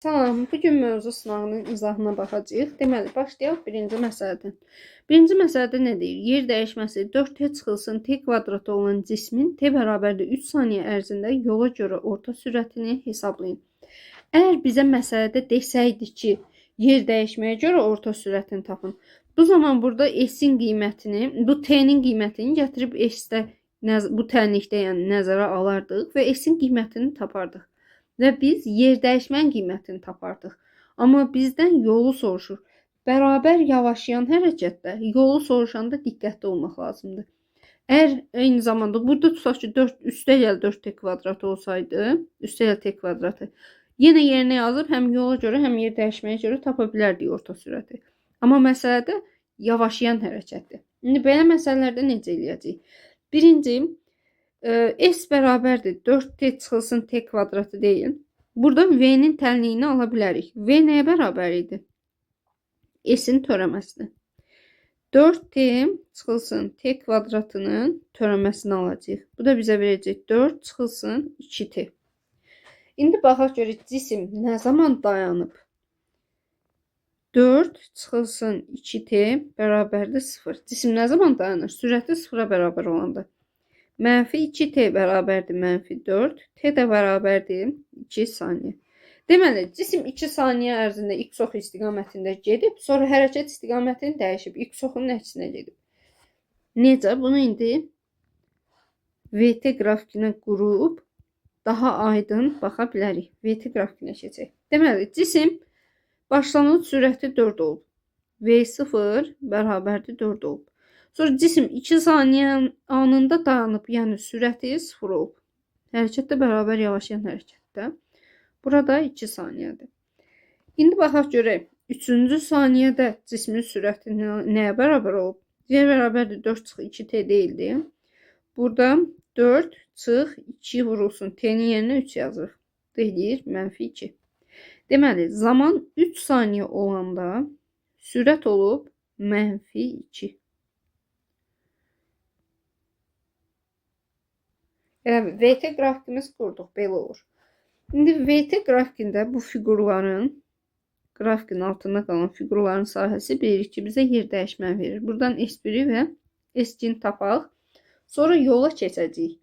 Salam, bugün mövzu sınağının izahına baxacağıq. Deməli, başlayaq birinci məsələdən. Birinci məsələdə nə deyir? Yer dəyişməsi 4t çıxılsın t kvadratı olan cismin t bərabərdir 3 saniyə ərzində yola görə orta sürətini hesablayın. Əgər bizə məsələdə desəydi ki, yer dəyişməyə görə orta sürətini tapın. Bu zaman burada s-in qiymətini, bu t-nin qiymətini gətirib s-də bu tənlikdə yəni nəzərə alardıq və s-in qiymətini tapardıq. Və biz yer dəyişmənin qiymətini tapardıq. Amma bizdən yolu soruşur. Bərabər yavaşlayan hərəkətdə yolu soruşanda diqqətli olmaq lazımdır. Əgər eyni zamanda burada tutaq ki 4 üstəgəl 4t kvadratı olsaydı, üstəgəl t kvadratı, yenə yerinə yazıb həm yola görə, həm yer dəyişməyə görə tapa bilərdik orta sürəti. Amma məsələdə yavaşlayan hərəkətdir. İndi belə məsələlərdə necə eləyəcəyik? Birinci, s bərabərdir 4t çıxılsın t kvadratı deyil. Burada v'nin tənliyini ala bilərik. V nəyə bərabər idi? S-in törəməsini. 4t çıxılsın t kvadratının törəməsini alacağıq. Bu da bizə verəcək 4 çıxılsın 2t. İndi baxaq görək cisim nə zaman dayanıb? 4 çıxılsın 2t bərabərdir 0. Cisim nə zaman dayanır? Sürəti 0-a bərabər olanda. Mənfi 2t bərabərdir mənfi 4. T də bərabərdir 2 saniyə. Deməli, cisim 2 saniyə ərzində x oxu istiqamətində gedib, sonra hərəkət istiqamətini dəyişib, x oxunun əksinə gedib. Necə? Bunu indi VT qrafikinə qurub daha aydın baxa bilərik. VT qrafikinə keçək. Deməli, cisim başlanğıc sürəti 4 olub. V0 bərabərdir 4 olub. Sonra cisim 2 saniyə anında dayanıb, yəni sürəti 0 olub. Hərəkətdə bərabər yavaşlayan hərəkətdə. Burada 2 saniyədir. İndi baxaq görək. 3-cü saniyədə cismin sürəti nəyə bərabər olub? Y bərabərdir 4 çıx 2t deyildi. Burada 4 çıx 2 vurulsun. T-nin yerinə 3 yazırıq. Deyir mənfi 2. Deməli, zaman 3 saniyə olanda sürət olub mənfi 2. Yəni, VT qrafikimiz qurduq, belə olur. İndi VT qrafikində bu fiqurların, grafikin altında qalan fiqurların sahəsi bilirik ki, bizə yer dəyişməni verir. Buradan S1-i və S2-ni tapaq. Sonra yola keçəcəyik.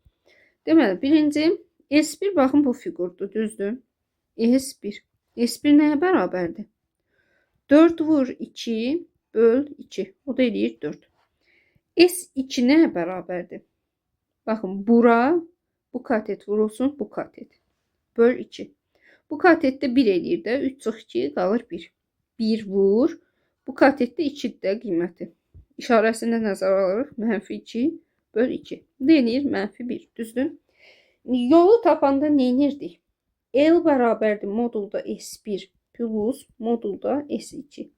Deməli, birinci S1 baxın bu fiqurdur, düzdür? S1. S1 nəyə bərabərdir? 4 vur 2 böl 2. O da eləyir 4. S2 nəyə bərabərdir? Baxın, bura bu katet vurulsun, bu katet. Böl 2. Bu katette 1 eləyir də, 3 çıx 2 qalır 1. 1 vur. Bu katette 2-dir də qiyməti. İşarəsində nəzərə alırıq. Mənfi 2 böl 2. Deyir, mənfi 1. Düzdür? Yolu tapanda neynirdik? L bərabərdir modulda S1 plus modulda S2.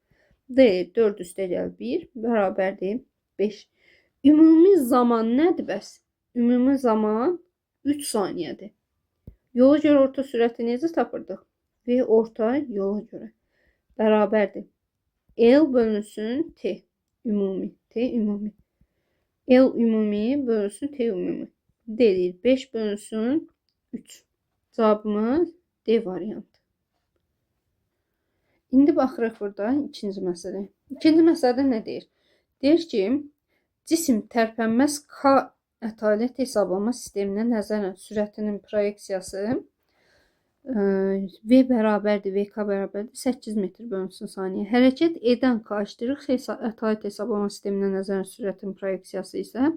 Deyir, 4 üstəgəl 1 bərabərdir 5. Ümumi zaman nədir bəs? Ümumi zaman 3 saniyədir. Yola görə orta sürəti necə tapırdıq? V orta yola görə bərabərdir. L bölünsün T ümumi. T ümumi. L ümumi bölünsün T ümumi. Deyir 5 bölünsün 3. Cavabımız D variantı. İndi baxırıq burada ikinci məsələ. İkinci məsələdə nə deyir? Deyir ki, cisim tərpənməz K ətalət hesablama sisteminə nəzərən sürətinin proyeksiyası V bərabərdir, VK bərabərdir 8 metr bölünsün saniyə. Hərəkət edən K-ştirix ətalət hesablama sisteminə nəzərən sürətin proyeksiyası isə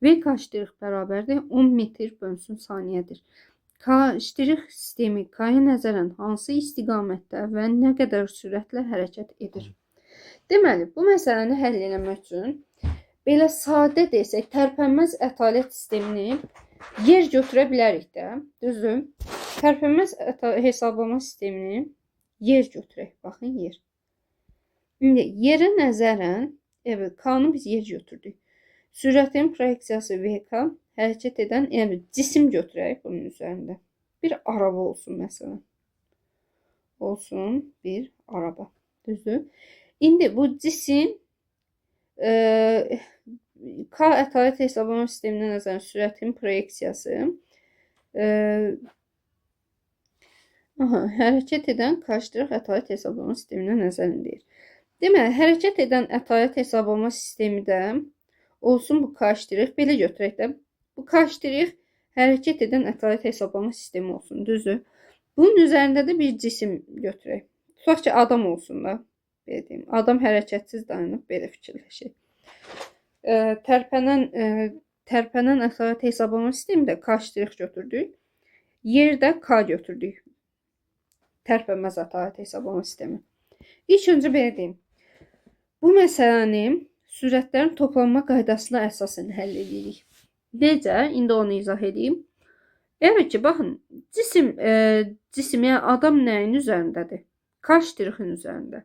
VK-ştirix bərabərdir 10 metr bölünsün saniyədir. K-ştirix sistemi K-ya nəzərən hansı istiqamətdə və nə qədər sürətlə hərəkət edir? Deməli, bu məsələni həll etmək üçün belə sadə desək, tərpənməz ətalət sistemini yer götürə bilərik də, düzdür? Tərpənməz hesablama sistemini yer götürək. Baxın, yer. İndi yerə nəzərən, evet, K-nı biz yer götürdük. Sürətin proyeksiyası VK, hərəkət edən, evet, cisim götürək bunun üzərində. Bir araba olsun məsələn. Olsun bir araba, düzdür? İndi bu cisim K ətalət hesablama sisteminə nəzərən sürətin proyeksiyası Aha, hərəkət edən qarşıdırıq ətaət hesablama sisteminə nəzərin deyir. Deməli, hərəkət edən ətaət hesablama sistemi də olsun bu qarşıdırıq. Belə götürək də. Bu qarşıdırıq hərəkət edən ətaət hesablama sistemi olsun. Düzdür? Bunun üzərində də bir cisim götürək. Tutaq ki, adam olsun da. Belə deyim. Adam hərəkətsiz dayanıb belə fikirləşək. Tərpənən ətaət hesablama sistemi də qarşıdırıq götürdük. Yerdə K götürdük. Tərpənməz ətaət hesablama sistemi. İlk öncə belə deyim. Bu məsələni sürətlərin toplanma qaydasına əsasən həll edirik. Necə? İndi onu izah edeyim. Evet ki, baxın, cisim, yəni adam nəyin üzərindədir? Qarşıdırığın üzərində.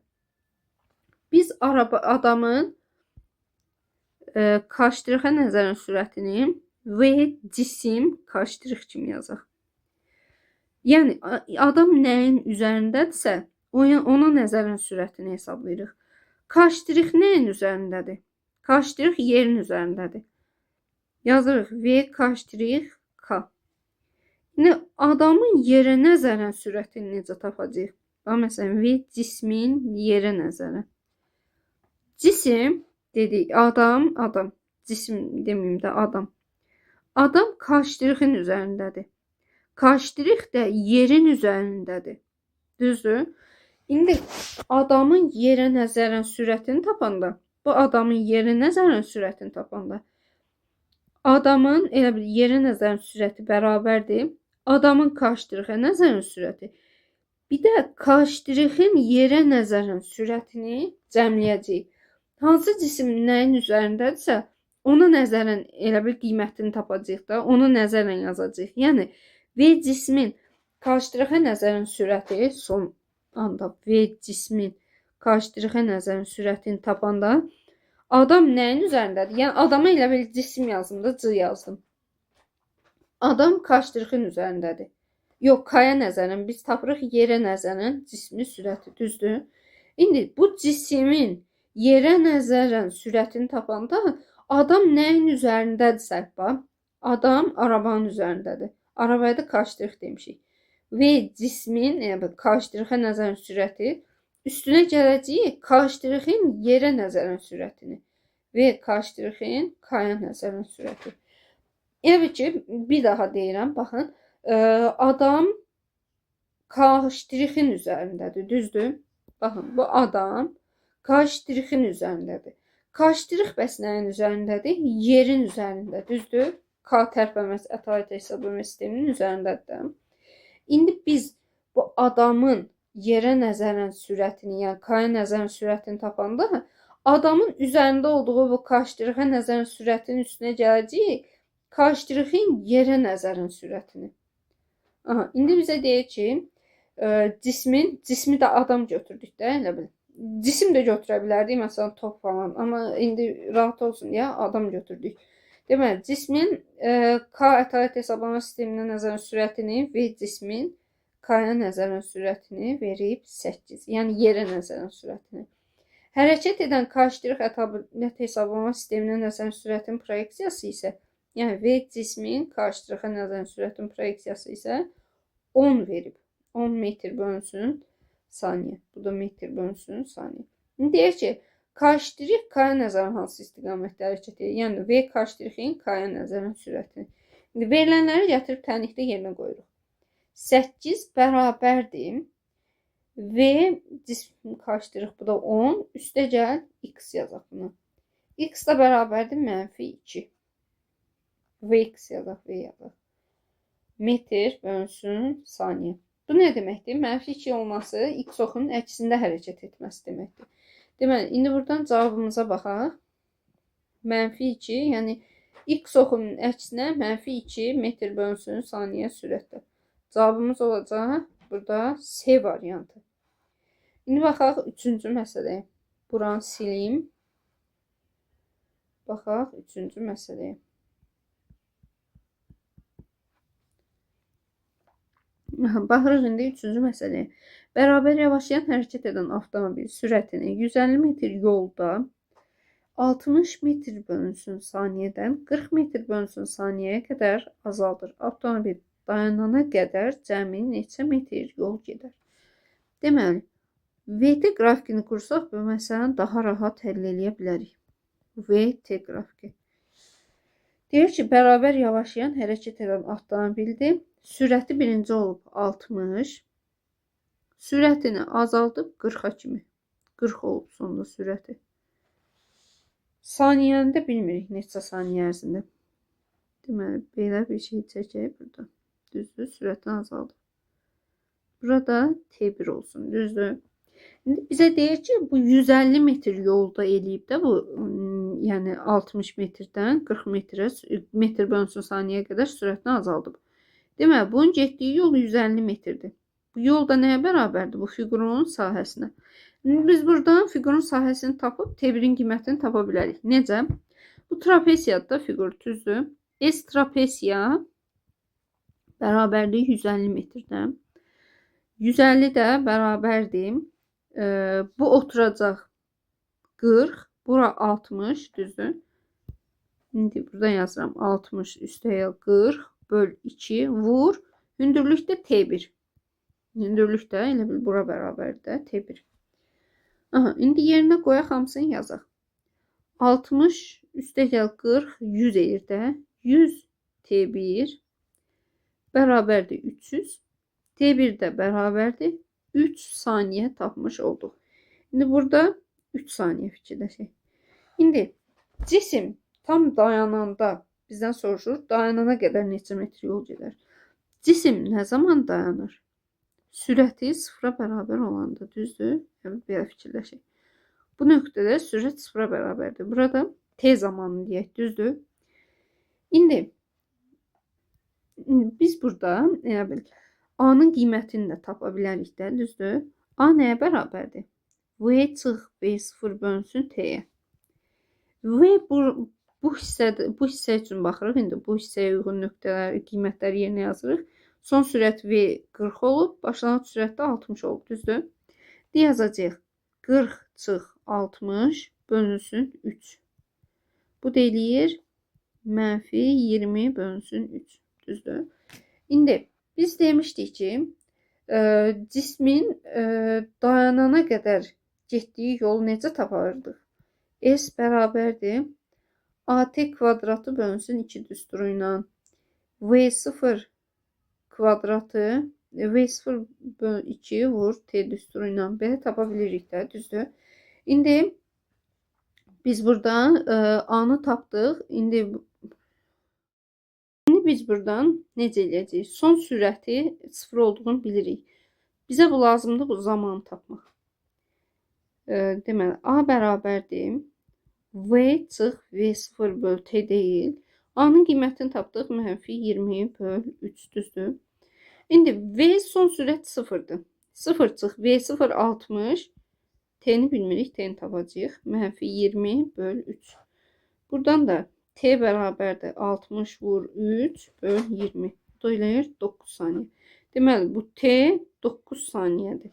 Biz adamın qarşıdırığa nəzərən sürətini və cisim qarşıdırıq kimi yazaq. Yəni, adam nəyin üzərindədirsə, ona nəzərən sürətini hesablayırıq. Qarşıdırıq nəyin üzərindədir? Qarşıdırıq yerin üzərindədir. Yazırıq V qarşıdırıq K. Yəni, adamın yerə nəzərən sürətini necə tapacaq? Məsələn, V cismin yerə nəzərən. Cisim dedik, adam. Cisim deməyim də adam. Adam qarşıdırığın üzərindədir. Qarşıdırıq da yerin üzərindədir. Düzdür? İndi adamın yerə nəzərən sürətini tapanda, bu adamın yerə nəzərən sürətini tapanda, adamın yerə nəzərən sürəti bərabərdir. Adamın qarşıdırığa nəzərən sürəti. Bir də qarşıdırığın yerə nəzərən sürətini cəmləyəcəyik. Hansı cisim nəyin üzərindədirsə, ona nəzərən elə bir qiymətini tapacağıq da, onu nəzərən yazacağıq. Yəni, V cismin qarşıdırığa nəzərən sürəti son anda V cismin qarşıdırığa nəzərən sürətini tapanda adam nəyin üzərindədir? Yəni adama elə bir cisim yazdım da, C yazdım. Adam qarşıdırığın üzərindədir. Yox, K-ya nəzərən biz tapırıq yerə nəzərən cismi sürəti, düzdür? İndi bu cismin yerə nəzərən sürətini tapanda adam nəyin üzərindədirsə, adam arabanın üzərindədir. Arabaya da qarşıdırıq demişik. Və cismin qarşıdırığa nəzərən sürəti üstünə gələcəyik qarşıdırığın yerə nəzərən sürətini və qarşıdırığın K-ya nəzərən sürəti. Evet ki, bir daha deyirəm, baxın, adam qarşıdırığın üzərindədir, düzdür? Baxın, bu adam qarşıdırığın üzərindədir. Qarşıdırıq bəs nəyin üzərindədir? Yerin üzərində, düzdür? K tərpənməz ətaət hesablama sisteminin üzərindədir. İndi biz bu adamın yerə nəzərən sürətini, yəni K-ya nəzərən sürətini tapanda, adamın üzərində olduğu bu qarşıdırığa nəzərən sürətinin üstünə gələcəyik, qarşıdırığın yerə nəzərən sürətini. Aha, indi bizə deyir ki, cismi də adam götürdük də, elə bil. Cisim də götürə bilərdik, məsələn, top falan, amma indi rahat olsun deyə adam götürdük. Deməli, cismin K ətaət hesablama sisteminə nəzərən sürətini və cismin K-ya nəzərən sürətini verib 8. Yəni, yerə nəzərən sürətini. Hərəkət edən qarşıdırıq ətaət hesablama sisteminə nəzərən sürətin proyeksiyası isə, yəni V cismin qarşıdırığa nəzərən sürətin proyeksiyası isə 10 verib. 10 metr bölünsün saniyə. Bu da metr bölünsün saniyə. İndi deyək ki, qarşıdırıq K-ya nəzərən hansı istiqamətdə hərəkət edir? Yəni, V qarşıdırığın K-ya nəzərən sürətini. İndi verilənləri gətirib tənlikdə yerinə qoyuruq. 8 bərabərdir. V cism qarşıdırıq, bu da 10. Üstə gəl, X yazaq buna. X da bərabərdir -2. Vx yazaq, V yazaq. Metr bölünsün saniyə. Bu nə deməkdir? -2 olması X oxunun əksində hərəkət etməsi deməkdir. Deməli, indi buradan cavabımıza baxaq. -2, yəni X oxunun əksinə -2 metr bölünsün saniyə sürətdə. Cavabımız olacaq burada C variantı. İndi baxaq 3-cü məsələyə. Buranı sileyim. Baxaq 3-cü məsələyə. Baxırıq indi 3-cü məsələyə. Bərabər yavaşlayan hərəkət edən avtomobil sürətini 150 metr yolda 60 metr bölünsün saniyədən 40 metr bölünsün saniyəyə qədər azaldır. Avtomobil dayanana qədər cəmi neçə metr yol gedər? Deməli, VT qrafikini qursaq bu məsələni daha rahat həll edə bilərik. VT qrafiki. Deyir ki, bərabər yavaşlayan hərəkət edən avtomobildir. Sürəti birinci olub 60. Sürətini azaldıb 40-a kimi. 40 olub sonunda sürəti. Saniyəni də bilmirik neçə saniyə ərzində. Deməli, belə bir şey çəkək burada. Düzdür, sürətini azaldıb. Burada T1 olsun, düzdür. İndi bizə deyir ki, bu 150 metr yolda eləyib də bu, yəni 60 metrdən 40 metrə, metr bölünsün saniyəyə qədər sürətini azaldıb. Deməli, bunun getdiyi yol 150 metrdir. Bu yol da nəyə bərabərdir? Bu fiqurun sahəsinə. Biz buradan fiqurun sahəsini tapıb T1-in qiymətini tapa bilərik. Necə? Bu trapesiyadır da fiqur, düzdür. S trapesiya bərabərdir 150 metrdən. 150 də bərabərdir. Bu oturacaq 40, bura 60, düzdür. İndi buradan yazıram 60 üstəyə 40 böl 2 vur. Hündürlük də T1. Hündürlük də elə bil bura bərabərdir T1. Aha, indi yerinə qoyaq hamısını yazaq. 60 üstəgəl 40 100 edir də. 100 T1 bərabərdir 300. T1 də bərabərdir 3 saniyə tapmış olduq. İndi burada 3 saniyə fikirləşək. İndi cisim tam dayananda bizdən soruşur, dayanana qədər neçə metr yol gedər? Cisim nə zaman dayanır? Sürəti sıfıra bərabər olanda, düzdür? Belə fikirləşək. Bu nöqtədə sürət sıfıra bərabərdir. Burada T zamanı deyək, düzdür? İndi biz burada A-nın qiymətini də tapa bilərik də, düzdür? A nəyə bərabərdir? V çıx V0 bölünsün T-yə. V bu hissə üçün baxırıq. İndi bu hissəyə uyğun nöqtələri, qiymətləri yerinə yazırıq. Son sürət V 40 olub, başlanğıc sürət də 60 olub, düzdür? Yazacağıq 40 çıx 60 bölünsün 3. Bu da eləyir mənfi 20 bölünsün 3, düzdür? İndi biz demişdik ki, cismin dayanana qədər getdiyi yolu necə taparırdıq? S bərabərdir AT kvadratı bölünsün 2 düsturu ilə V0 kvadratı V0 böl 2 vur T düsturu ilə belə tapa bilirik də, düzdür? İndi biz buradan A-nı tapdıq. İndi biz buradan necə eləyəcəyik? Son sürəti 0 olduğunu bilirik. Bizə bu lazımdır, bu zamanı tapmaq. Deməli, A bərabərdir V çıx V0 böl T deyil. A-nın qiymətini tapdıq, mənfi 20 böl 3, düzdür? İndi V son sürət 0'dır. 0 çıx V0 60. T'ni bilmirik, T'ni tapacağıq. Mənfi 20 böl 3. Buradan da T bərabərdir 60 vur 3 böl 20. Bu da eləyir 9 saniyə. Deməli, bu T 9 saniyədir.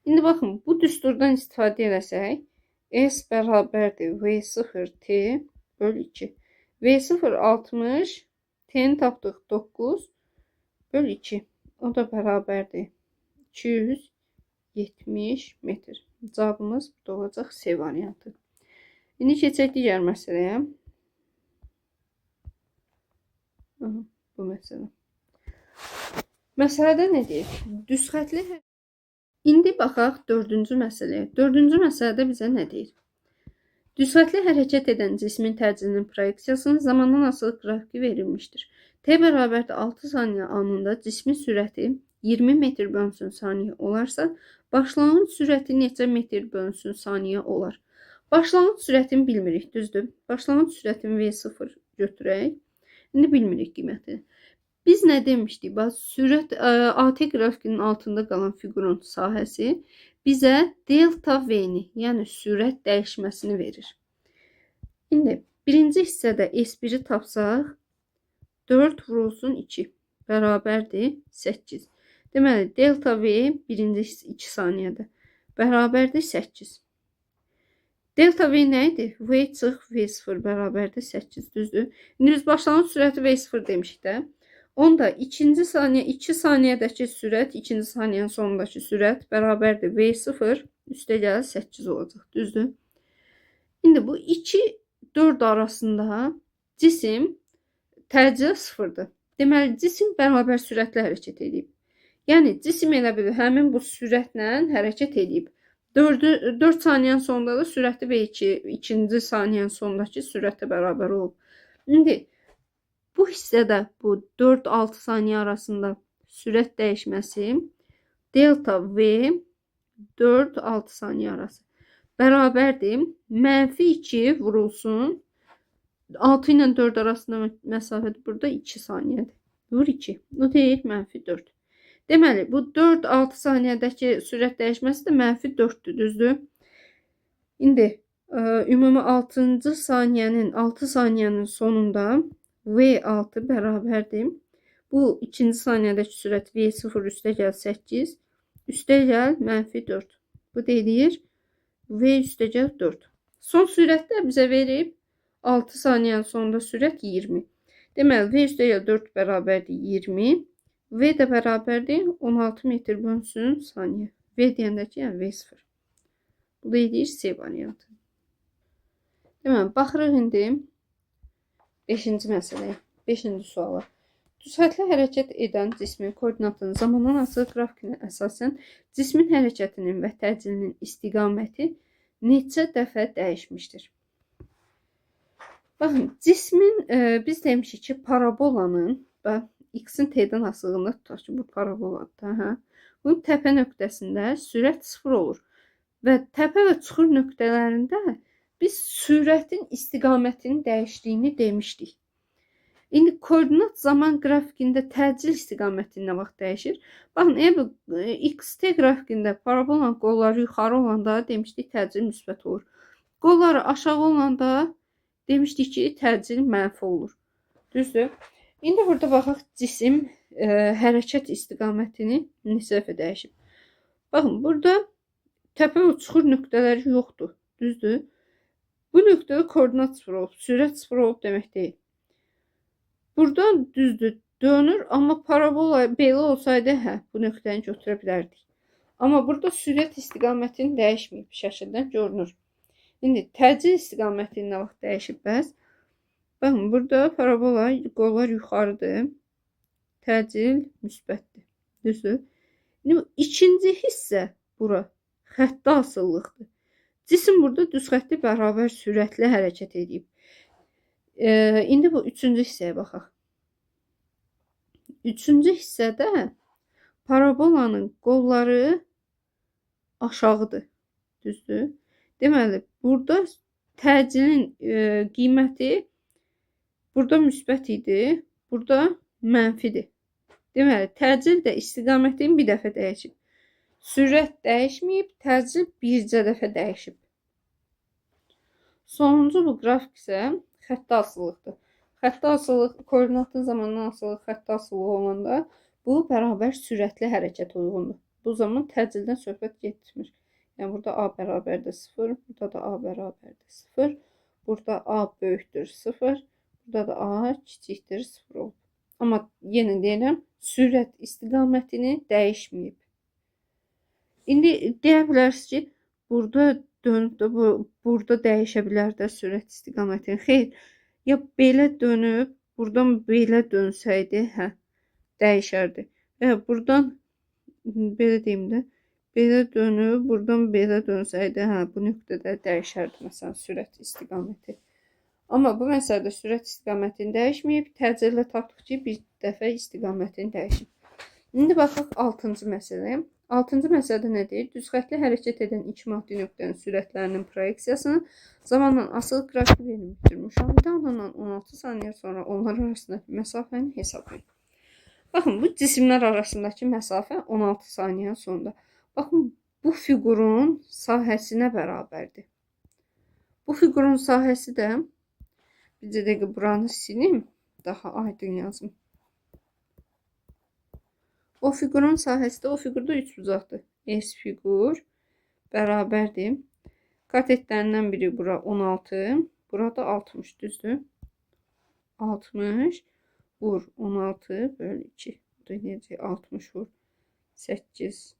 İndi baxın, bu düsturdan istifadə eləsək, S bərabərdir V0 T böl 2. V0 60, T'ni tapdıq 9 böl 2. O da bərabərdir 270 metr. Cavabımız burada olacaq C variantı. İndi keçək digər məsələyə. Bu məsələ. Məsələdə nə deyir? Düz xətli. İndi baxaq 4-cü məsələyə. 4-cü məsələdə bizə nə deyir? Düz xətli hərəkət edən cismin tərcihinin proyeksiyasının zamandan asılı qrafiki verilmişdir. T bərabərdir 6 saniyə anında cismin sürəti 20 metr bölünsün saniyə olarsa, başlanğıc sürəti neçə metr bölünsün saniyə olar? Başlanğıc sürətini bilmirik, düzdür? Başlanğıc sürətini V0 götürək. İndi bilmirik qiymətini. Biz nə demişdik? Bax, sürət AT qrafikinin altında qalan fiqurun sahəsi bizə delta V-ni, yəni sürət dəyişməsini verir. İndi birinci hissədə S1-i tapsaq, 4 vurulsun 2 bərabərdir 8. Deməli, delta V birinci 2 saniyədə bərabərdir 8. Delta V nə idi? V çıx V0 bərabərdir 8, düzdür? İndi biz başlanğıc sürəti V0 demişik də. Onda ikinci saniye 2 saniyədəki sürət, ikinci saniyenin sonundakı sürət bərabərdir V0 üstəgəl 8 olacaq. Düzdür? İndi bu 2 4 arasında cisim təcili sıfırdır. Deməli cisim bərabər sürətlə hərəkət edib. Yəni cisim elə bil həmin bu sürətlə hərəkət edib. 4 saniyənin sonunda da sürəti V2 ikinci saniyənin sonundakı sürətə bərabər olub. İndi bu hissədə bu 4-6 saniyə arasında sürət dəyişməsi delta V 4-6 saniyə arası bərabərdir. -2 vurulsun. 6 ilə 4 arasında məsafə burada 2 saniyədir. Vur 2. O deyil -4. Deməli bu 4-6 saniyədəki sürət dəyişməsi də -4'dür, düzdür? İndi ümumi 6 saniyənin sonunda V6 bərabərdir. Bu ikinci saniyədəki sürət V0 üstəgəl 8 üstəgəl -4. Bu deyir V üstəgəl 4. Son sürət də bizə verib 6 saniyənin sonunda sürət 20. Deməli V üstəgəl 4 bərabərdir 20. V də bərabərdir 16 metr bölünsün saniyə. V deyəndə ki, yəni V0. Bu da edir C variantı. Deməli, baxırıq indi 5-ci məsələyə, 5-ci suala. Düzxətli hərəkət edən cismin koordinatının zamandan asılı qrafikinə əsasən cismin hərəkətinin və təcilinin istiqaməti neçə dəfə dəyişmişdir? Baxın, cismin biz demişik ki, parabolanın x-in t-dən asılığında tutaq ki, bu paraboladır. Hə? Bunun təpə nöqtəsində sürət 0 olur. Və təpə və çuxur nöqtələrində biz sürətin istiqamətinin dəyişdiyini demişdik. İndi koordinat zaman qrafikində təcil istiqaməti nə vaxt dəyişir? Baxın, x-t qrafikində parabolanın qolları yuxarı olanda demişdik təcil müsbət olur. Qolları aşağı olanda demişdik ki, təcil mənfi olur. Düzdür? İndi burada baxaq cisim hərəkət istiqamətini neçə dəfə dəyişib. Baxın, burada təpə və çuxur nöqtələri yoxdur. Düzdür? Bu nöqtədə koordinat 0 olub, sürət 0 olub demək deyil. Buradan düzdür, dönür, amma parabola belə olsaydı, bu nöqtəni götürə bilərdik. Amma burada sürət istiqamətini dəyişməyib şəkildən görünür. İndi təcil istiqamətini nə vaxt dəyişib bəs? Baxın, burada parabola qollar yuxarıdır. Təcil müsbətdir. Düzdür? İndi ikinci hissə bura xəttə asılılıqdır. Cisim burada düz xətti bərabər sürətlə hərəkət edib. İndi bu üçüncü hissəyə baxaq. Üçüncü hissədə parabolanın qolları aşağıdır. Düzdür? Deməli, burada təcilin qiyməti burada müsbət idi, burada mənfidir. Deməli, təcil də istiqamətin bir dəfə dəyişib. Sürət dəyişməyib, təcil bircə dəfə dəyişib. Sonuncu bu qrafik isə xəttə asılılıqdır. Xəttə asılılıq, koordinatın zamandan asılılıq xəttə asılılığı olanda bu bərabər sürətli hərəkət uyğundur. Bu zaman təcildən söhbət getmir. Yəni, burada A bərabərdir 0, burada da A bərabərdir 0, burada A böyükdür 0, burada da A kiçikdir 0 olub. Amma yenə deyirəm, sürət istiqamətini dəyişməyib. İndi deyə bilərsiniz ki, burada dönüb də burada dəyişə bilər də sürət istiqamətini. Xeyr, ya belə dönüb, buradan belə dönsəydi, dəyişərdi. Və buradan belə deyim də, belə dönüb, buradan belə dönsəydi, bu nöqtədə dəyişərdi məsələn sürət istiqaməti. Amma bu məsələdə sürət istiqamətini dəyişməyib, təcillə tapdıq ki, bir dəfə istiqamətini dəyişib. İndi baxaq 6-cı məsələyə. 6-cı məsələdə nə deyir? Düzxətli hərəkət edən iki maddi nöqtənin sürətlərinin proyeksiyasını zamanla asılı qrafik verilmişdir. Müşahidə alınan 16 saniyə sonra onlar arasındakı məsafəni hesablayın. Baxın, bu cisimlər arasındakı məsafə 16 saniyə sonunda. Baxın, bu fiqurun sahəsinə bərabərdir. Bu fiqurun sahəsi də, bir dəqiqə buranı silim, daha aydın yazım. O fiqurun sahəsi də, o fiqurda 3 bucaqdır. S fiqur bərabərdir. Katetlərindən biri bura 16, burada 60, düzdür? 60. vur 16 bölü 2. Bu da necə? 60 vur 8.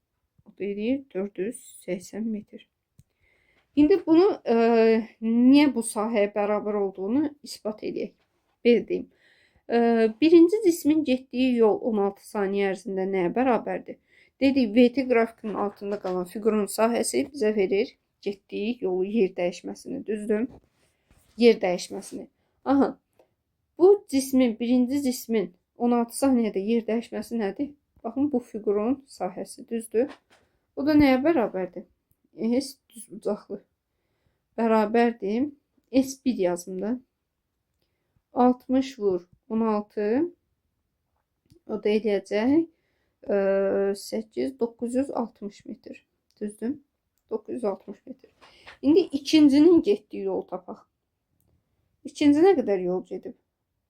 O da edir 480 metr. İndi bunu niye bu sahəyə bərabər olduğunu ispat edək. Belə deyim. Birinci cismin getdiyi yol 16 saniyə ərzində nəyə bərabərdir? Dedik, VT qrafikinin altında qalan fiqurun sahəsi bizə verir getdiyi yolu, yer dəyişməsini, düzdür? Yer dəyişməsini. Aha, bu cismin, birinci cismin 16 saniyədə yer dəyişməsi nədir? Baxın, bu fiqurun sahəsi, düzdür? O da nəyə bərabərdir? S düz bucaqlı. Bərabərdir. S1 yazım da. 60 vur 16. O da eləyəcək 8, 960 metr. Düzdür? 960 metr. İndi ikincinin getdiyi yol tapaq. İkinci nə qədər yol gedib?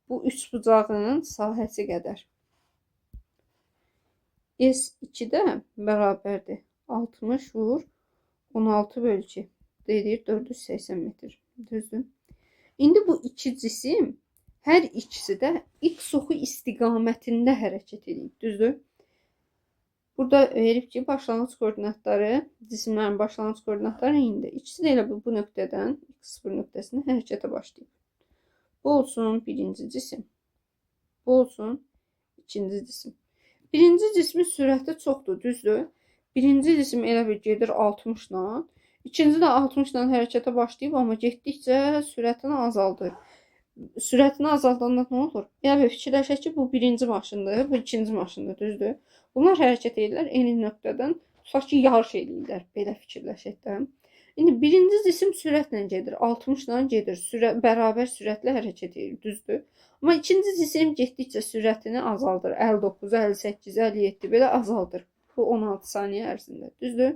Bu üç bucağının sahəsi qədər. S2-də bərabərdir. 60 vur 16 bölü 2. Deyir 480 metr. Düzdür? İndi bu iki cisim hər ikisi də x oxu istiqamətində hərəkət edir. Düzdür? Burada verib ki, başlanğıc koordinatları, cisimlərin başlanğıc koordinatları indi. İkisi də elə bu nöqtədən, x0 nöqtəsində hərəkətə başlayıb. Bu olsun birinci cisim. Bu olsun ikinci cisim. Birinci cismin sürəti çoxdur, düzdür? Birinci cisim elə bir gedir 60 ilə. İkinci də 60 ilə hərəkətə başlayıb, amma getdikcə sürətini azaldır. Sürətini azaldanda nə olur? Yəni fikirləşək ki, bu birinci maşındır, bu ikinci maşındır, düzdür? Bunlar hərəkət edirlər eyni nöqtədən, tutaq ki, yarış edirlər, belə fikirləşək də. İndi birinci cisim sürətlə gedir, 60 ilə gedir, bərabər sürətlə hərəkət edir, düzdür? Amma ikinci cisim getdikcə sürətini azaldır, 59, 58, 57 belə azaldır. Bu 16 saniyə ərzində, düzdür?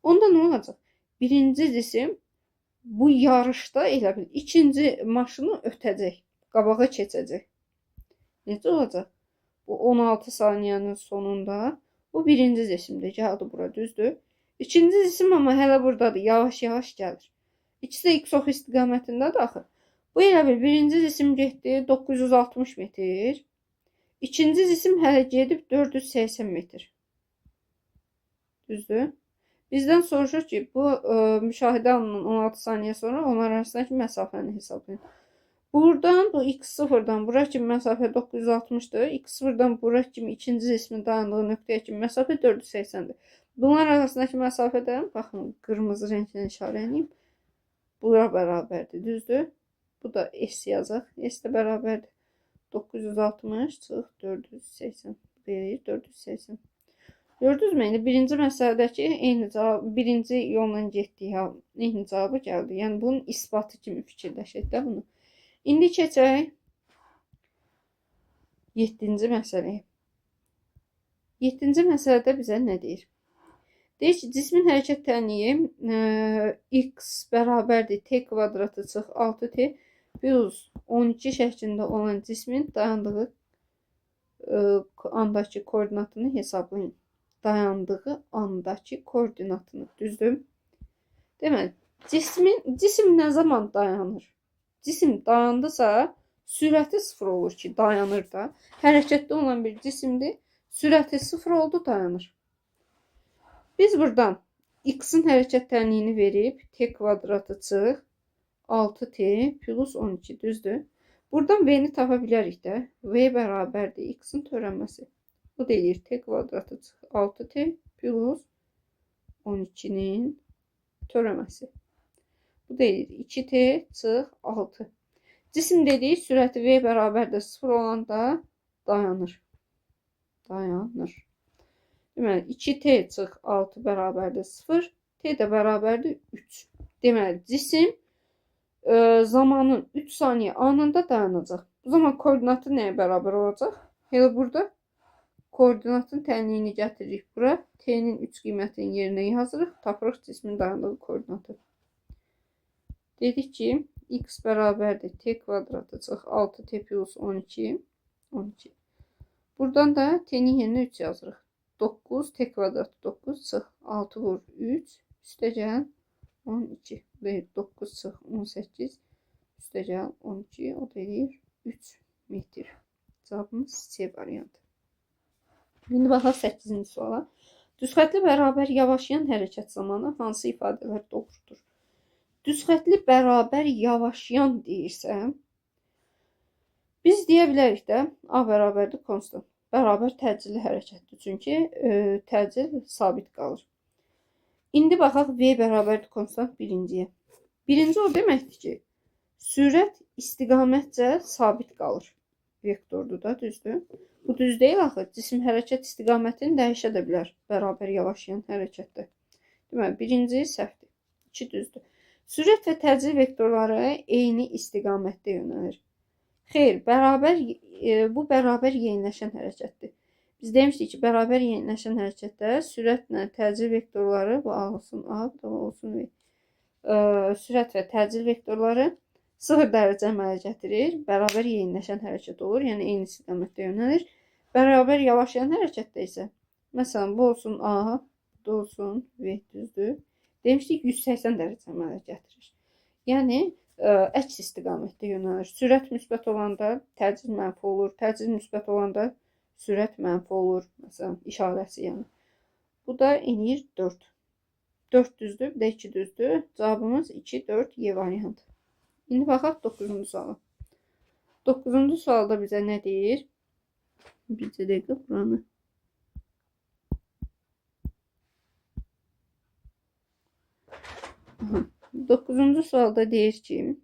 Onda nə olacaq? Birinci cisim bu yarışda elə bil ikinci maşını ötəcək, qabağa keçəcək. Necə olacaq? Bu 16 saniyənin sonunda bu birinci cisimdir, gəldi bura, düzdür? İkinci cisim amma hələ buradadır, yavaş-yavaş gəlir. İkisi də x oxu istiqamətindədir axı. Bu elə bil birinci cisim getdi 960 metr. İkinci cisim hələ gedib 480 metr. Düzdür? Bizdən soruşur ki, bu müşahidə alınan 16 saniyə sonra onlar arasındakı məsafəni hesablayın. Buradan bu x0-dan bura kimi məsafə 960-dır. X0-dan bura kimi ikinci cismin dayandığı nöqtəyə kimi məsafə 480-dir. Bunlar arasındakı məsafə də, baxın, qırmızı rənglə işarələyim. Bura bərabərdir, düzdür? Bu da S yazaq. S də bərabərdir. 960 çıx 480. Verir 480. Gördünüzmü? İndi birinci məsələdəki eyni cavab, birinci yolla getdiyi eyni cavabı gəldi. Yəni bunun isbatı kimi fikirləşək də bunu. İndi keçək 7-ci məsələyə. 7-ci məsələdə bizə nə deyir? Deyir ki, cismin hərəkət tənliyi x bərabərdir t kvadratı çıx 6t plus 12 şəklində olan cismin dayandığı andakı koordinatını hesablayın. Dayandığı andakı koordinatını, düzdür? Deməli, cisim nə zaman dayanır? Cisim dayandısa, sürəti 0 olur ki, dayanır da. Hərəkətdə olan bir cisimdir, sürəti 0 oldu, dayanır. Biz buradan x-in hərəkət tənliyini verib, t kvadratı çıx 6t plus 12, düzdür? Buradan v-ni tapa bilərik də. V bərabərdir x-in törənməsi. Bu deyir t kvadratı çıx 6t plus 12-nin törəməsi. Bu deyir 2t çıx 6. Cisim dediyi sürəti v bərabərdir 0 olanda dayanır. Dayanır. Deməli 2t çıx 6 bərabərdir 0. T də bərabərdir 3. Deməli cisim zamanın 3 saniyə anında dayanacaq. Bu zaman koordinatı nəyə bərabər olacaq? Elə burada koordinatın tənliyini gətiririk bura. T'nin 3 qiymətinin yerinə yazırıq. Tapırıq cismin dayandığı koordinatı. Dedik ki, x bərabərdir t kvadratı çıx 6t plus 12. 12. Buradan da t'nin yerinə 3 yazırıq. 9 t kvadratı 9 çıx 6 vur 3 üstəgəl 12. 9 çıx 18 üstəgəl 12. O da deyir 3 metr. Cavabımız C variantı. İndi baxaq 8-ci suala. Düzxətli bərabər yavaşlayan hərəkət zamanı hansı ifadələr doğrudur? Düzxətli bərabər yavaşlayan deyirsə, biz deyə bilərik də A bərabərdir konstant. Bərabər təcili hərəkətdir. Çünki təcil sabit qalır. İndi baxaq V bərabərdir konstant birinciyə. Birinci o deməkdir ki, sürət istiqamətcə sabit qalır. Vektordur da, düzdür. Bu düz deyil axı. Cisim hərəkət istiqamətini dəyişə də bilər. Bərabər yavaşlayan hərəkətdə. Deməli, birinci səhvdir. 2 düzdür. Sürət və təcil vektorları eyni istiqamətdə yönəlir. Xeyr, bu bərabər yeniləşən hərəkətdir. Biz demişdik ki, bərabər yeniləşən hərəkətdə sürətlə təcil vektorları, bu A olsun A, bu da olsun V. Sürət və təcil vektorları 0 dərəcə əmələ gətirir. Bərabər yeniləşən hərəkət olur. Yəni, eyni istiqamətdə yönəlir. Bərabər yavaşlayan hərəkətdə isə, məsələn, bu olsun A, bu da olsun V, düzdür. Demişdik, 180 dərəcə əmələ gətirir. Yəni, əks istiqamətdə yönəlir. Sürət müsbət olanda təcil mənfi olur. Təcil müsbət olanda sürət mənfi olur. Məsələn, işarəsi yəni. Bu da enir 4. 4 düzdür, bir də 2 düzdür. Cavabımız 2, 4, Y variantı. İndi baxaq 9-cu suala. 9-cu sualda bizə nə deyir? Bircə dəqiqə buranı. Aha. 9-cu sualda deyir ki,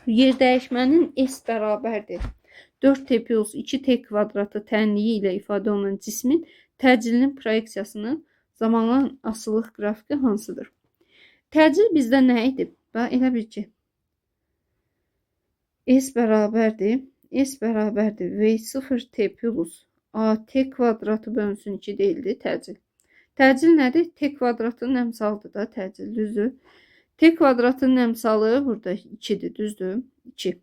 yer dəyişmənin S bərabərdir 4t plus 2t kvadratı tənliyi ilə ifadə olunan cismin təcilinin proyeksiyasının zamanla asılılıq qrafiki hansıdır? Təcil bizdə nə idi? Elə bil ki, S bərabərdir V0t plus AT kvadratı bölünsün 2 deyildi təcil. Təcil nədir? T kvadratının əmsalıdır da təcil, düzdür. T kvadratının əmsalı burada 2-dir, düzdür? 2.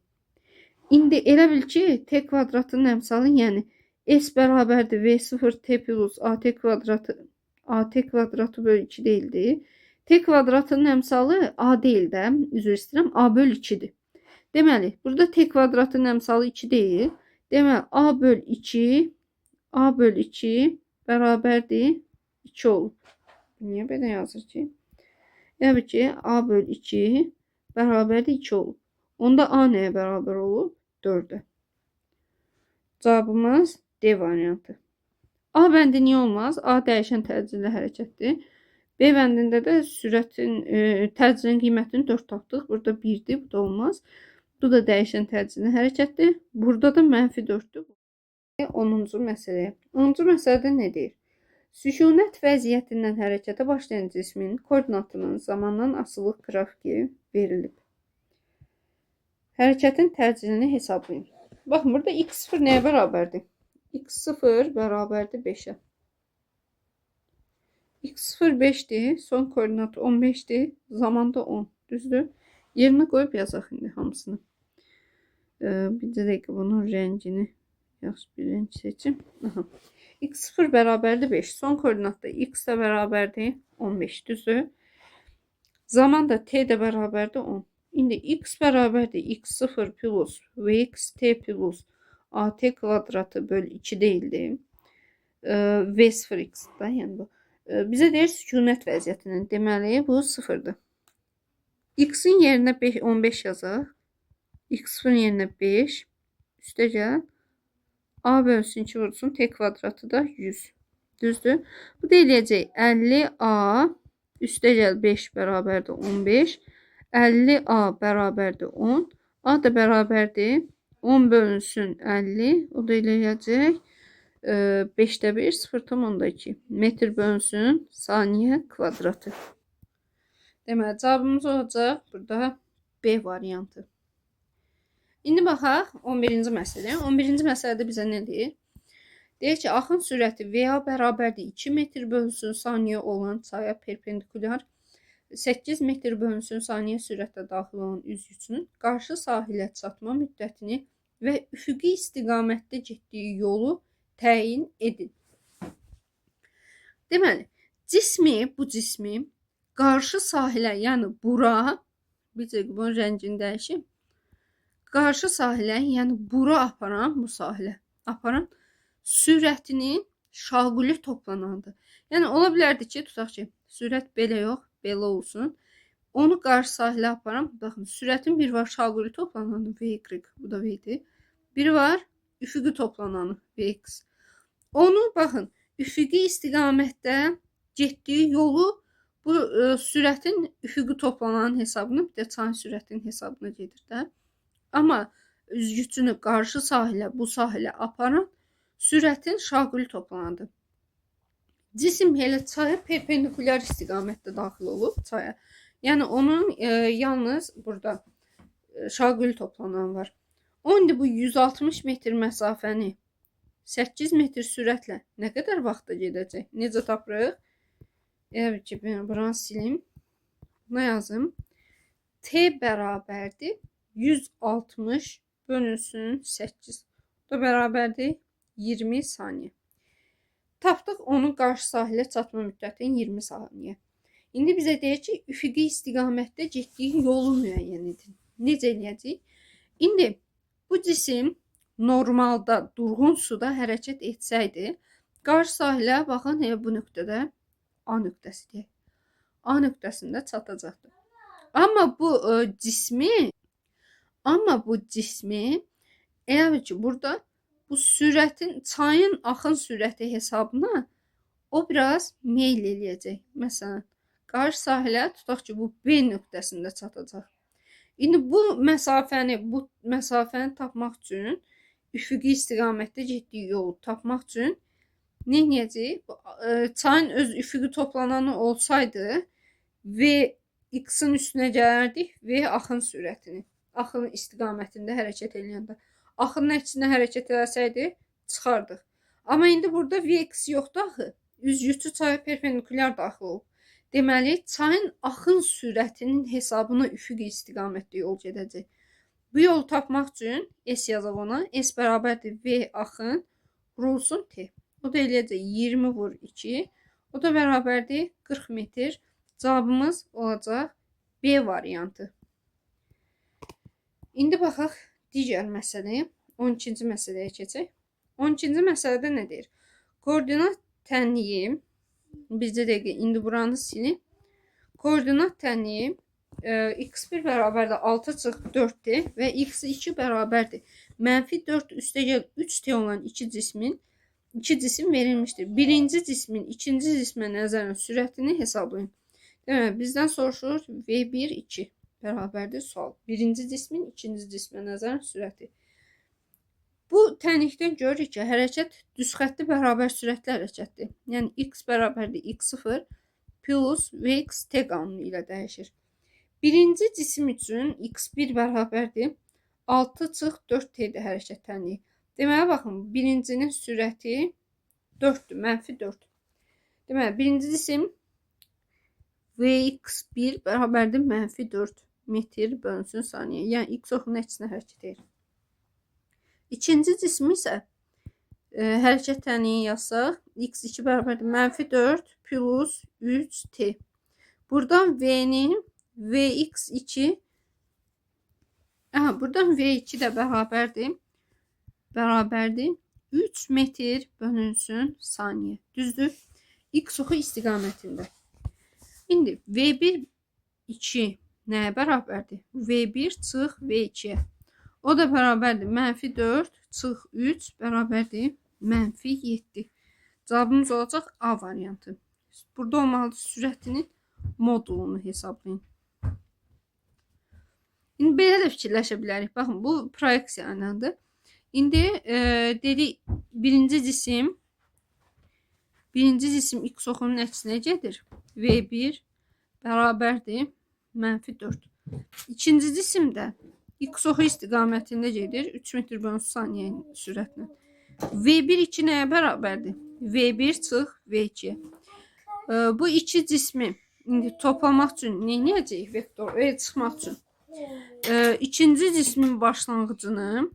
İndi elə bil ki, T kvadratının əmsalı, yəni S bərabərdir V0t plus AT kvadratı bölü 2 deyildi. T kvadratının əmsalı A deyil də, üzr istəyirəm, A bölü 2-dir. Deməli, burada T kvadratının əmsalı 2 deyil. Deməli, A bölü 2 bərabərdir 2 olub. Niyə belə yazır ki? Yəni ki, A bölü 2 bərabərdir 2 olub. Onda A nəyə bərabər olub? 4-ə. Cavabımız D variantı. A bəndi niyə olmaz? A dəyişən təcilli hərəkətdir. B bəndində də sürətin, təcilin qiymətini 4 tapdıq. Burada 1-dir, bu da olmaz. Bu da dəyişən təcilli hərəkətdir. Burada da mənfi 4-dür. 10-cu məsələ. 10-cu məsələdə nə deyir? Sükunət vəziyyətindən hərəkətə başlayan cismin koordinatının zamandan asılılıq qrafiki verilib. Hərəkətin təcilini hesablayın. Baxın, burada x0 nəyə bərabərdir? x0 bərabərdir 5-ə. x0 5-dir, son koordinatı 15-dir, zamanda 10, düzdür? Yerinə qoyub yazaq indi hamısını. Bircə dəqiqə bunun rəngini yaxşı bir rəng seçim. Aha. x0 bərabərdir 5, son koordinatda x də bərabərdir 15, düzdür? Zaman da t də bərabərdir 10. İndi x bərabərdir x0 plus vxt plus at kvadratı bölü 2 deyildi. V0x da, yəni bu. Bizə deyir sükunət vəziyyətinin. Deməli, bu 0-dır. X-in yerinə 15 yazaq. X0-in yerinə 5. Üstə gəl. A bölünsün 2 vurulsun. T kvadratı da 100. Düzdür. Bu da eləyəcək 50A üstə gəl 5 bərabərdir 15. 50A bərabərdir 10. A da bərabərdir 10 bölünsün 50. O da eləyəcək 5'te 1, 0,2 metr bölünsün saniye kvadratı. Deməli, cavabımız olacaq burada B variantı. İndi baxaq 11-ci məsələyə. 11-ci məsələdə bizə nə deyir? Deyir ki, axın sürəti VA bərabərdir 2 metr bölünsün saniye olan çaya perpendikulyar 8 metr bölünsün saniye sürətlə daxil olan üzgüçünün qarşı sahilə çatma müddətini və üfüqi istiqamətdə getdiyi yolu təyin edin. Deməli, bu cismi qarşı sahilə, yəni bura, bir bunun rəngini dəyişim. qarşı sahilə, yəni bura aparan, bu sahilə aparan sürətinin şaquli toplanandır. Yəni ola bilərdi ki, tutaq ki, sürət belə yox, belə olsun. Onu qarşı sahilə aparan, baxın, sürətin biri var şaquli toplananı Vy, bu da V'dir. Biri var üfüqi toplananı Vx. Onu baxın, üfüqi istiqamətdə getdiyi yolu bu sürətin üfüqi toplananın hesabına, bir də çayın sürətinin hesabına gedir də. Amma üzgüçünü qarşı sahilə, bu sahilə aparan sürətin şaquli toplananıdır. Cisim elə çaya perpendikulyar istiqamətdə daxil olub çaya. Yəni onun yalnız burada şaquli toplanan var. İndi bu 160 metr məsafəni 8 metr sürətlə nə qədər vaxtda gedəcək? Necə tapırıq? Evet ki, ben buranı silim. Buna yazım. T bərabərdir 160 bölünsün 8. Bu da bərabərdir 20 saniyə. Tapdıq onun qarşı sahilə çatma müddətinin 20 saniyə. İndi bizə deyir ki, üfüqi istiqamətdə getdiyi yolu müəyyən edin. Necə eləyəcək? İndi bu cisim normalda durğun suda hərəkət etsəydi, qarşı sahilə baxın bu nöqtədə A nöqtəsidir. A nöqtəsində çatacaqdır. Amma bu cismi elə ki, burada bu sürətin, çayın axın sürəti hesabına o biraz meyl eləyəcək. Məsələn, qarşı sahilə tutaq ki, bu B nöqtəsində çatacaq. İndi bu məsafəni tapmaq üçün, üfüqi istiqamətdə getdiyi yolu tapmaq üçün nə edəcəyik? Çayın öz üfüqi toplananı olsaydı V x-in üstünə gələrdik V axın sürətini. Axın istiqamətində hərəkət eləyəndə. Axının əksinə hərəkət eləsəydi çıxardıq. Amma indi burada Vx yoxdur axı. Üzgüçü çaya perpendikulyar daxil olub. Deməli, çayın axın sürətinin hesabına üfüqi istiqamətdə yol gedəcək. Bu yolu tapmaq üçün S yazaq ona. S bərabərdir V axın vurulsun T. O da eləyəcək 20 vur 2. O da bərabərdir 40 metr. Cavabımız olacaq B variantı. İndi baxaq digər məsələyə. 12-ci məsələyə keçək. 12-ci məsələdə nə deyir? Koordinat tənliyi, bizdə dəqiqə indi buranı silin. Koordinat tənliyi x1 bərabərdir 6 çıx 4t və x2 bərabərdir -4 üstəgəl 3t olan iki cisim verilmişdir. Birinci cismin ikinci cismə nəzərən sürətini hesablayın. Deməli, bizdən soruşur V1 2 bərabərdir sual. Birinci cismin ikinci cismə nəzərən sürəti. Bu tənlikdən görürük ki, hərəkət düz xəttli bərabər sürətli hərəkətdir. Yəni x bərabərdir x0 plus vx t qanunu ilə dəyişir. Birinci cisim üçün x1 bərabərdir 6 çıx 4t-dir hərəkət tənliyi. Deməli, baxın, birincinin sürəti 4-dür, -4. Deməli, birinci cisim Vx1 bərabərdir -4 metr bölünsün saniyə. Yəni, x oxunun əksinə hərəkət edir. İkinci cismi isə hərəkət tənliyi yazsaq, x2 bərabərdir -4 plus 3t. Buradan v-nin vx2 buradan v2 də bərabərdir 3 metr bölünsün saniyə. Düzdür? X oxu istiqamətində. İndi V1 2 nəyə bərabərdir? V1 çıx V2-yə. O da bərabərdir -4 çıx 3 bərabərdir -7. Cavabımız olacaq A variantı. Burada olmalıdır sürətinin modulunu hesablayın. İndi belə də fikirləşə bilərik. Baxın, bu proyeksiya ilə. İndi dedik birinci cisim x oxunun əksinə gedir. V1 bərabərdir -4. İkinci cisim də x oxu istiqamətində gedir. 3 metr bölünsün saniyə sürətlə. V1 2 nəyə bərabərdir? V1 çıx V2. Bu iki cismi indi toplamaq üçün nə edəcəyik? Vektor çıxmaq üçün. İkinci cismin başlanğıcını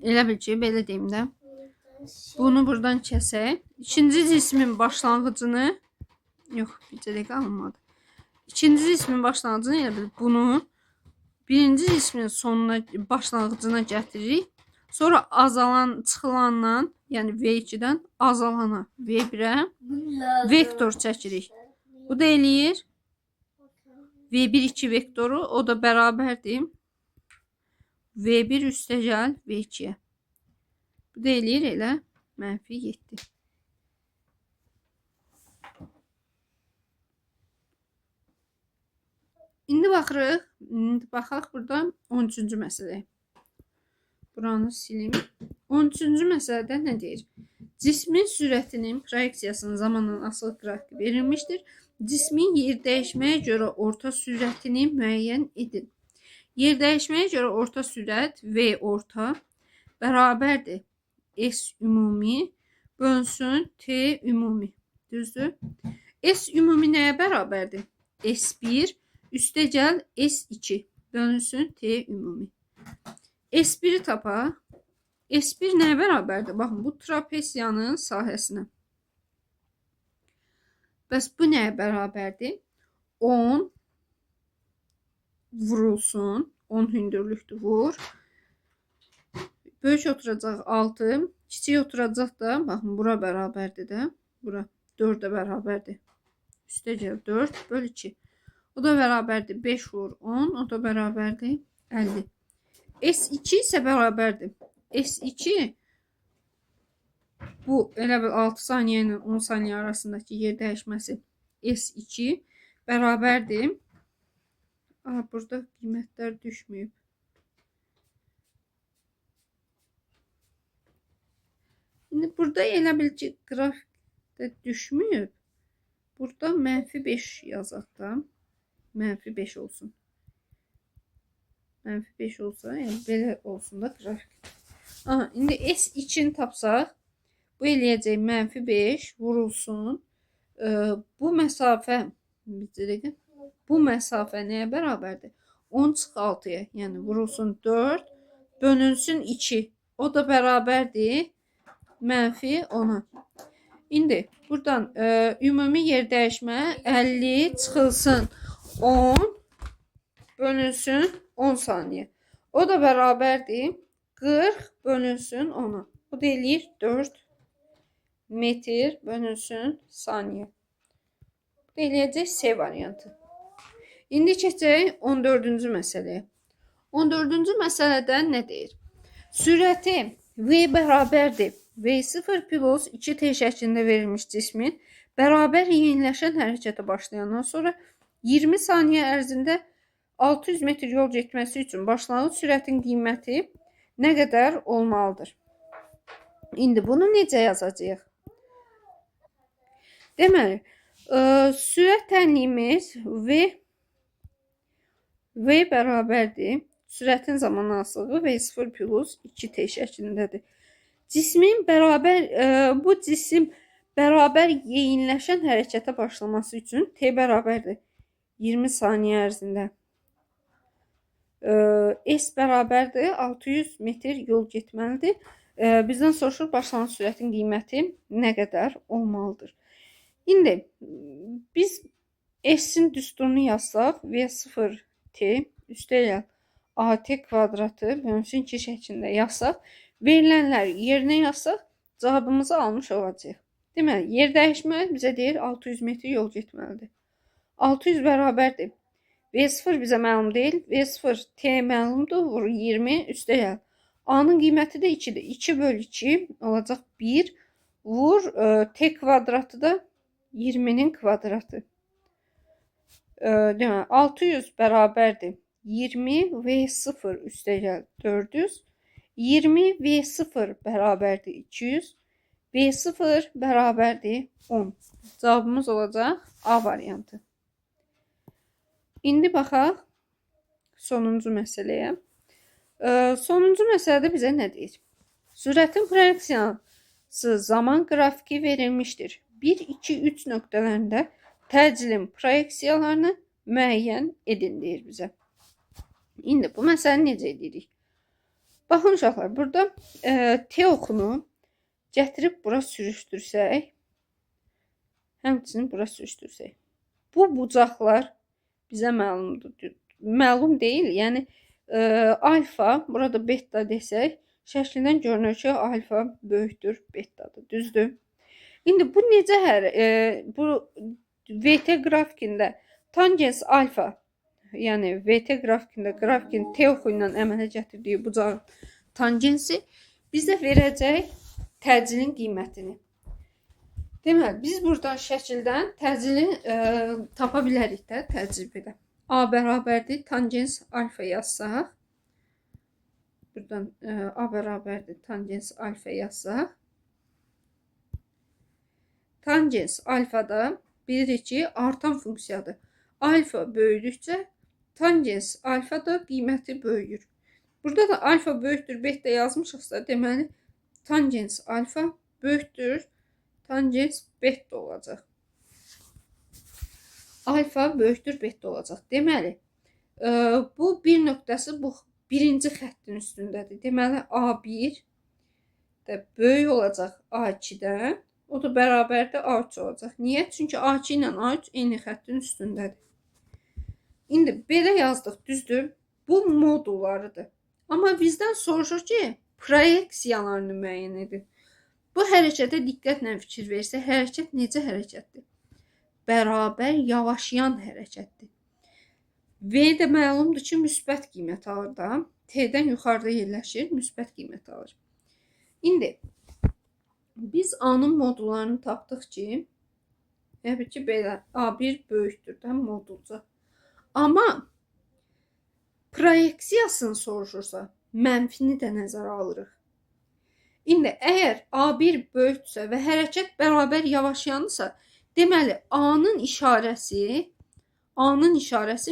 elə bil ki, belə deyim də. Bunu buradan kəsək. İkinci cismin başlanğıcını yox, bircə dəqiqə alınmadı. İkinci cismin başlanğıcını elə bil bunu birinci cismin sonuna, başlanğıcına gətiririk. Sonra azalan, çıxılandan, yəni V2-dən azalana V1-ə vektor çəkirik. Bu da eləyir V1-2 vektoru, o da bərabərdir V1 üstəgəl V2-yə. Bu da eləyir elə -7. İndi baxaq burada 13-cü məsələyə. Buranı silim. 13-cü məsələdə nə deyir? Cismin sürətinin proyeksiyasının zamandan asılı qrafiki verilmişdir. Cismin yer dəyişməyə görə orta sürətini müəyyən edin. Yer dəyişməyə görə orta sürət V orta bərabərdir S ümumi bölünsün T ümumi. Düzdür? S ümumi nəyə bərabərdir? S1 üstəgəl S2 bölünsün T ümumi. S1'i tapaq. S1 nəyə bərabərdir? Baxın, bu trapesiyanın sahəsinə. Bəs bu nəyə bərabərdir? 10 vurulsun. 10 hündürlükdür, vur. Böyük oturacaq 6. Kiçik oturacaq da, baxın, bura bərabərdir də. Bura 4-ə bərabərdir. Üstəgəl 4 böl 2. O da bərabərdir 5 vur 10. O da bərabərdir 50. S2 isə bərabərdir. S2 bu elə bil 6 saniyə ilə 10 saniyə arasındakı yer dəyişməsi S2 bərabərdir. Burada qiymətlər düşməyib. İndi burada elə bil ki, qrafikdə düşməyib. Burada -5 yazaq da. -5 olsun. -5 olsa, yəni belə olsun da qrafik. İndi S2-ni tapsaq, bu eləyəcək -5 vurulsun. Bu məsafə, bu məsafə nəyə bərabərdir? 10 çıx 6-ya, yəni vurulsun 4 bölünsün 2. O da bərabərdir -10'a. İndi buradan ümumi yer dəyişmə 50 çıxılsın 10 bölünsün 10 saniyə. O da bərabərdir 40 bölünsün 10'a. Bu da eləyir 4 metr bölünsün saniyə. Bu da eləyəcək C variantı. İndi keçək 14-cü məsələyə. 14-cü məsələdə nə deyir? Sürəti V bərabərdir V0 plus 2T şəklində verilmiş cismin bərabər yeniləşən hərəkətə başlayandan sonra 20 saniyə ərzində 600 metr yol getməsi üçün başlanğıc sürətin qiyməti nə qədər olmalıdır? İndi bunu necə yazacağıq? Deməli, sürət tənliyimiz V bərabərdir. Sürətin zaman asılığı V0 plus 2T şəklindədir. Bu cisim bərabər yeyinləşən hərəkətə başlaması üçün T bərabərdir 20 saniyə ərzində. S bərabərdir 600 metr yol getməlidir. Bizdən soruşur başlanğıc sürətin qiyməti nə qədər olmalıdır? İndi biz S-in düsturunu yazsaq V0T üstəgəl AT kvadratı bölünsün 2 şəklində yazsaq, verilənləri yerinə yazsaq, cavabımızı almış olacaq. Deməli, yer dəyişmə bizə deyir 600 metr yol getməlidir. 600 bərabərdir. V0 bizə məlum deyil. V0 T məlumdur. Vur 20 üstəgəl. A-nın qiyməti də 2-dir. 2 böl 2 olacaq 1. Vur T kvadratı da 20'nin kvadratı. Deməli, 600 bərabərdir. 20 V0 üstəgəl 400. 20 V0 bərabərdir 200. V0 bərabərdir 10. Cavabımız olacaq A variantı. İndi baxaq sonuncu məsələyə. Sonuncu məsələdə bizə nə deyir? Sürətin proyeksiyası zaman qrafiki verilmişdir. 1, 2, 3 nöqtələrində təcilin proyeksiyalarını müəyyən edin deyir bizə. İndi bu məsələni necə edirik? Baxın uşaqlar, burada T oxunu gətirib bura sürüşdürsək, həmçinin bura sürüşdürsək. Bu bucaqlar bizə məlumdur. məlum deyil. Yəni alfa, burada beta desək, şəklindən görünür ki, alfa böyükdür betadır. Düzdür? İndi bu necə bu VT qrafikində tangens alfa, yəni VT qrafikində qrafikin T oxu ilə əmələ gətirdiyi bucağın tangensi bizə verəcək təcilin qiymətini. Deməli, biz buradan şəkildən təcili tapa bilərik də, təcrübədə. A bərabərdir tangens alfa yazsaq, buradan A bərabərdir tangens alfa yazsaq, tangens alfa da bilirik ki, artan funksiyadır. Alfa böyüdükcə tangens alfa da qiyməti böyüyür. Burada da alfa böyükdür beta yazmışıqsa, deməli tangens alfa böyükdür tangens beta olacaq. Alfa böyükdür beta olacaq. Deməli, bu bir nöqtəsi bu birinci xəttin üstündədir. Deməli, A1 də böyük olacaq A2-dən. O da bərabərdə A3 olacaq. Niyə? Çünki A2 ilə A3 eyni xəttin üstündədir. İndi belə yazdıq, düzdür? Bu modullarıdır. Amma bizdən soruşur ki, proyeksiyalarını müəyyən edin. Bu hərəkətə diqqətlə fikir versə, hərəkət necə hərəkətdir? Bərabər yavaşlayan hərəkətdir. V də məlumdur ki, müsbət qiymət alır da. T-dən yuxarıda yerləşir, müsbət qiymət alır. İndi biz A-nın modullarını tapdıq ki, təbii ki, belə A1 böyükdür də modulca. Amma proyeksiyasını soruşursa, mənfini də nəzərə alırıq. İndi əgər A1 böyükdürsə və hərəkət bərabər yavaşlayanırsa, deməli A-nın işarəsi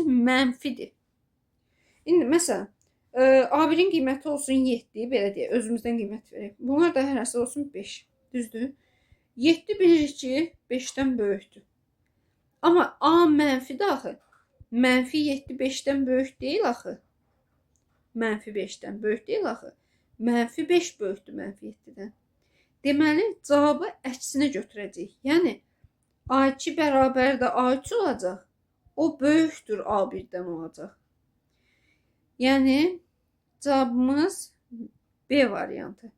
mənfidir. İndi məsələn, A1-in qiyməti olsun 7, belə deyək, özümüzdən qiymət verək. Bunlar da hərəsi olsun 5, düzdür? 7 bilirik ki, 5-dən böyükdür. Amma A mənfidir axı. Mənfi 7 5-dən böyük deyil axı. Mənfi 5-dən böyük deyil axı. Mənfi 5 böyükdür mənfi 7-dən. Deməli, cavabı əksinə götürəcəyik. Yəni, A2 bərabərdə A3 olacaq. O böyükdür A1-dən olacaq. Yəni, cavabımız B variantı.